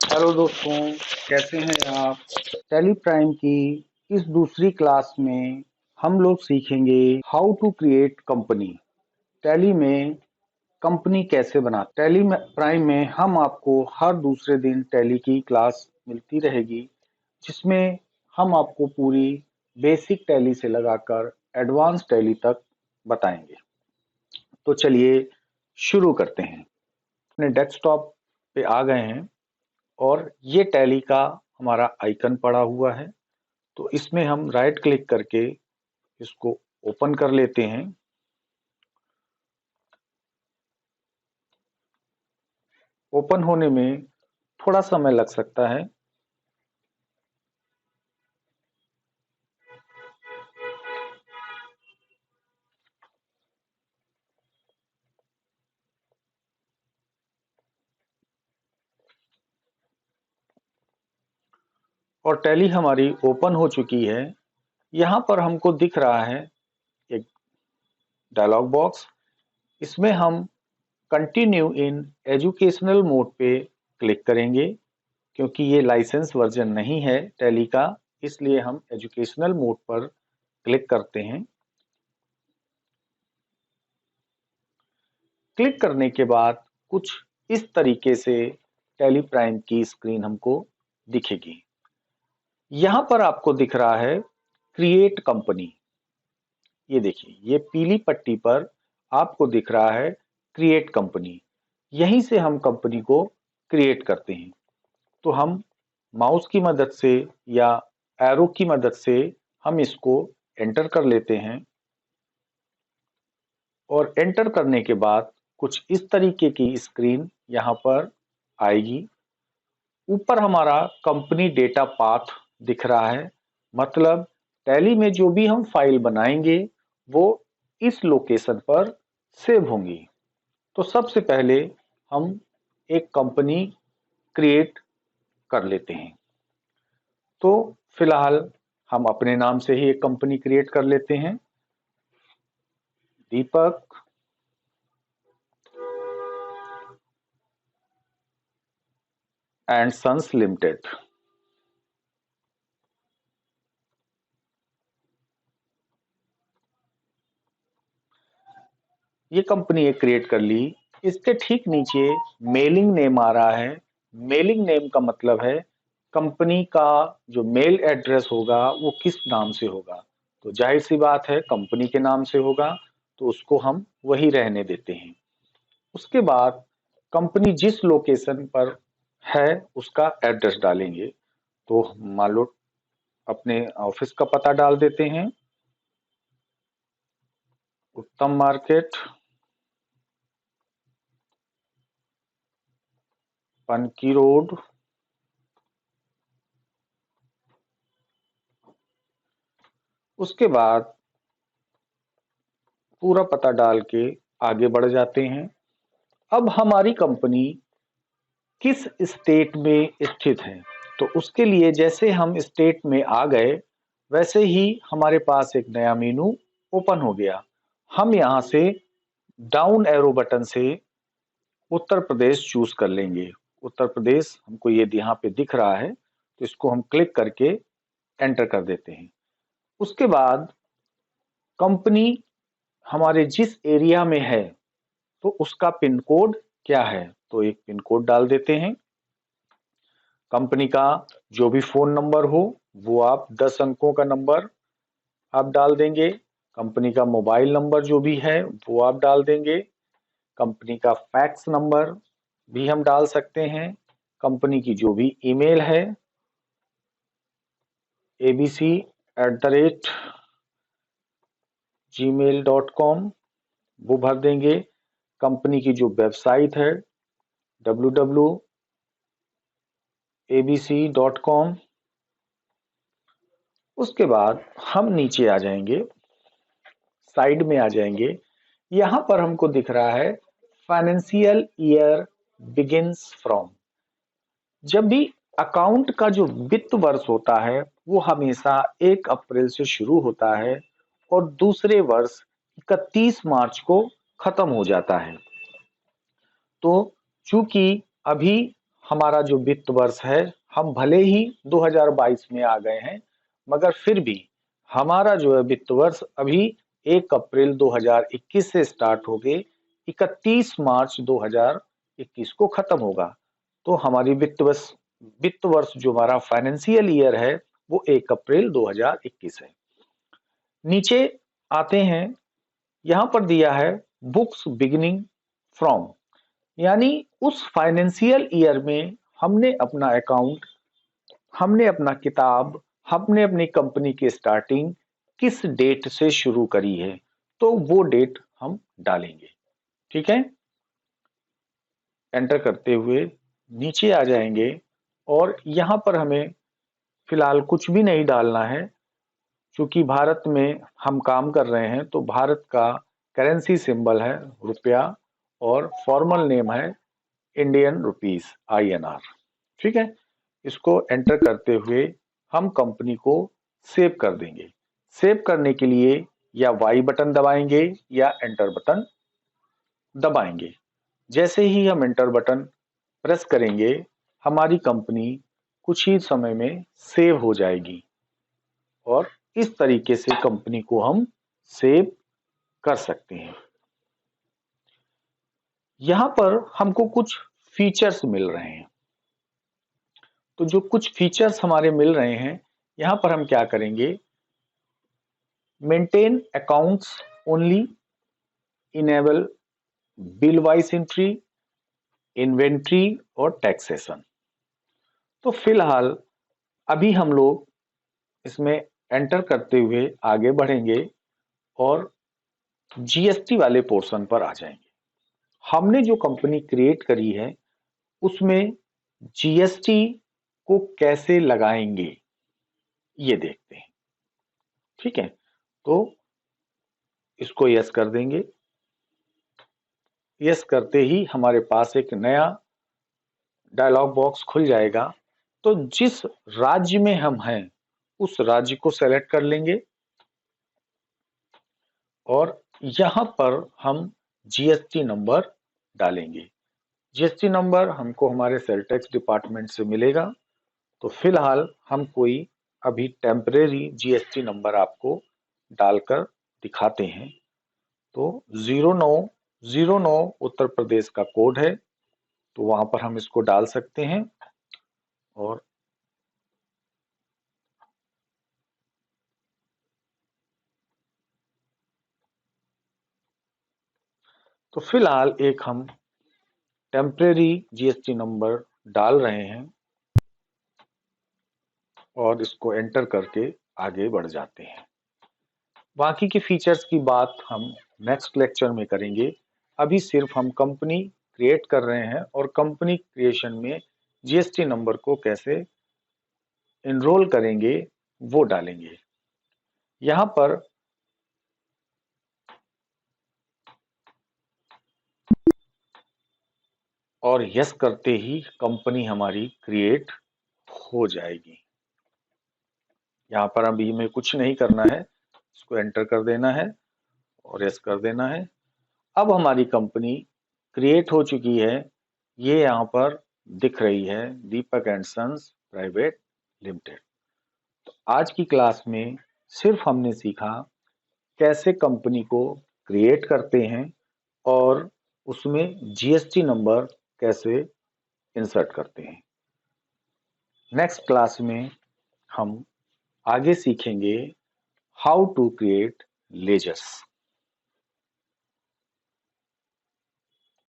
Hello दोस्तों, कैसे हैं आप। टैली प्राइम की इस दूसरी क्लास में हम लोग सीखेंगे how to create company. Tally में कंपनी कैसे बना। टैली में प्राइम में हम आपको हर दूसरे दिन टैली की क्लास मिलती रहेगी, जिसमें हम आपको पूरी बेसिक टैली से लगाकर एडवांस टैली तक बताएंगे। तो चलिए शुरू करते हैं। अपने डेस्कटॉप पे आ गए हैं और ये टैली का हमारा आइकन पड़ा हुआ है, तो इसमें हम राइट क्लिक करके इसको ओपन कर लेते हैं। ओपन होने में थोड़ा समय लग सकता है। और टैली हमारी ओपन हो चुकी है। यहाँ पर हमको दिख रहा है एक डायलॉग बॉक्स। इसमें हम कंटिन्यू इन एजुकेशनल मोड पे क्लिक करेंगे, क्योंकि ये लाइसेंस वर्जन नहीं है टैली का, इसलिए हम एजुकेशनल मोड पर क्लिक करते हैं। क्लिक करने के बाद कुछ इस तरीके से टैली प्राइम की स्क्रीन हमको दिखेगी। यहां पर आपको दिख रहा है क्रिएट कंपनी। ये देखिए, ये पीली पट्टी पर आपको दिख रहा है क्रिएट कंपनी। यहीं से हम कंपनी को क्रिएट करते हैं। तो हम माउस की मदद से या एरो की मदद से हम इसको एंटर कर लेते हैं। और एंटर करने के बाद कुछ इस तरीके की स्क्रीन यहाँ पर आएगी। ऊपर हमारा कंपनी डेटा पाथ दिख रहा है, मतलब टैली में जो भी हम फाइल बनाएंगे वो इस लोकेशन पर सेव होंगी। तो सबसे पहले हम एक कंपनी क्रिएट कर लेते हैं। तो फिलहाल हम अपने नाम से ही एक कंपनी क्रिएट कर लेते हैं, दीपक एंड सन्स लिमिटेड। ये कंपनी एक क्रिएट कर ली। इसके ठीक नीचे मेलिंग नेम आ रहा है। मेलिंग नेम का मतलब है कंपनी का जो मेल एड्रेस होगा वो किस नाम से होगा। तो जाहिर सी बात है कंपनी के नाम से होगा, तो उसको हम वही रहने देते हैं। उसके बाद कंपनी जिस लोकेशन पर है उसका एड्रेस डालेंगे। तो मान लो अपने ऑफिस का पता डाल देते हैं, उत्तम मार्केट, पनकी रोड, उसके बाद पूरा पता डाल के आगे बढ़ जाते हैं। अब हमारी कंपनी किस स्टेट में स्थित है, तो उसके लिए जैसे हम स्टेट में आ गए वैसे ही हमारे पास एक नया मेनू ओपन हो गया। हम यहाँ से डाउन एरो बटन से उत्तर प्रदेश चूज कर लेंगे। उत्तर प्रदेश हमको ये यहाँ पे दिख रहा है, तो इसको हम क्लिक करके एंटर कर देते हैं। उसके बाद कंपनी हमारे जिस एरिया में है तो उसका पिन कोड क्या है, तो एक पिन कोड डाल देते हैं। कंपनी का जो भी फोन नंबर हो वो आप 10 अंकों का नंबर आप डाल देंगे। कंपनी का मोबाइल नंबर जो भी है वो आप डाल देंगे। कंपनी का फैक्स नंबर भी हम डाल सकते हैं। कंपनी की जो भी ईमेल है abc@gmail.com वो भर देंगे। कंपनी की जो वेबसाइट है www.abc.com। उसके बाद हम नीचे आ जाएंगे, साइड में आ जाएंगे। यहां पर हमको दिख रहा है फाइनेंशियल ईयर बिगिंस फ्रॉम। जब भी अकाउंट का जो वित्त वर्ष होता है वो हमेशा 1 अप्रैल से शुरू होता है और दूसरे वर्ष 31 मार्च को खत्म हो जाता है। तो चूंकि अभी हमारा जो वित्त वर्ष है, हम भले ही 2022 में आ गए हैं, मगर फिर भी हमारा जो है वित्त वर्ष अभी 1 अप्रैल 2021 से स्टार्ट होके 31 मार्च 2021 को खत्म होगा। तो हमारी वित्त वर्ष जो हमारा फाइनेंशियल ईयर है वो 1 अप्रैल 2021 है। नीचे आते हैं, यहां पर दिया है बुक्स बिगिनिंग फ्रॉम, यानी उस फाइनेंशियल ईयर में हमने अपना अकाउंट, हमने अपना किताब, हमने अपनी कंपनी की स्टार्टिंग किस डेट से शुरू करी है, तो वो डेट हम डालेंगे। ठीक है, एंटर करते हुए नीचे आ जाएंगे और यहां पर हमें फिलहाल कुछ भी नहीं डालना है, क्योंकि भारत में हम काम कर रहे हैं तो भारत का करेंसी सिंबल है रुपया और फॉर्मल नेम है इंडियन रुपीस INR। ठीक है, इसको एंटर करते हुए हम कंपनी को सेव कर देंगे। सेव करने के लिए या Y बटन दबाएंगे या एंटर बटन दबाएंगे। जैसे ही हम एंटर बटन प्रेस करेंगे हमारी कंपनी कुछ ही समय में सेव हो जाएगी और इस तरीके से कंपनी को हम सेव कर सकते हैं। यहां पर हमको कुछ फीचर्स मिल रहे हैं, तो जो कुछ फीचर्स हमारे मिल रहे हैं यहां पर हम क्या करेंगे, maintain accounts only, enable bill wise entry, inventory और टैक्सेशन। तो फिलहाल अभी हम लोग इसमें एंटर करते हुए आगे बढ़ेंगे और GST वाले पोर्शन पर आ जाएंगे। हमने जो कंपनी क्रिएट करी है उसमें GST को कैसे लगाएंगे ये देखते हैं। ठीक है, तो इसको यस कर देंगे। यस करते ही हमारे पास एक नया डायलॉग बॉक्स खुल जाएगा। तो जिस राज्य में हम हैं उस राज्य को सेलेक्ट कर लेंगे और यहां पर हम GST नंबर डालेंगे। GST नंबर हमको हमारे सेल टैक्स डिपार्टमेंट से मिलेगा। तो फिलहाल हम कोई अभी टेम्परेरी GST नंबर आपको डालकर दिखाते हैं। तो 0909 उत्तर प्रदेश का कोड है, तो वहां पर हम इसको डाल सकते हैं। और तो फिलहाल एक हम टेम्परेरी GST नंबर डाल रहे हैं और इसको एंटर करके आगे बढ़ जाते हैं। बाकी के फीचर्स की बात हम नेक्स्ट लेक्चर में करेंगे। अभी सिर्फ हम कंपनी क्रिएट कर रहे हैं और कंपनी क्रिएशन में GST नंबर को कैसे एनरोल करेंगे वो डालेंगे। यहां पर और यस करते ही कंपनी हमारी क्रिएट हो जाएगी। यहां पर अभी हमें कुछ नहीं करना है, इसको एंटर कर देना है और यस कर देना है। अब हमारी कंपनी क्रिएट हो चुकी है, ये यहाँ पर दिख रही है दीपक एंड सन्स प्राइवेट लिमिटेड। तो आज की क्लास में सिर्फ हमने सीखा कैसे कंपनी को क्रिएट करते हैं और उसमें GST नंबर कैसे इंसर्ट करते हैं। नेक्स्ट क्लास में हम आगे सीखेंगे हाउ टू क्रिएट लेजर्स।